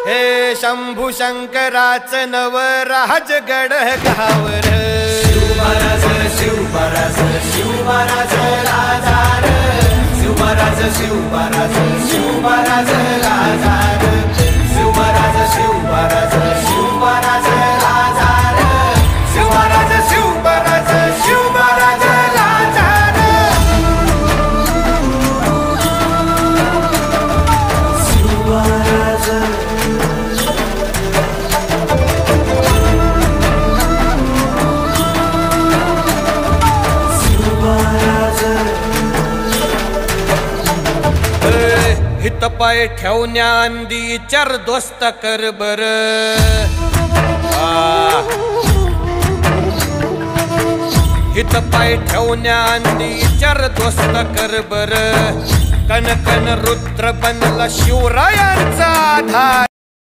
हे शंभू शंकराचं नवराजगड गावर शिवमहाराज शिवमहाराज शिवमहाराज राजार शिवमहाराज शिवमहाराज शिवमहाराज राजार शिवमहाराज शिवमहाराज शिवमहाराज राजार शिवमहाराज शिवमहाराज शिवमहाराज राजार शिवमहाराज हित पाय ठेवण्या अंदी चार दोस्त कर बर हित पाय ठेवण्या अंदी चार दोस्त कर बर कन कन रुद्र बनला शिवरायांचा आधार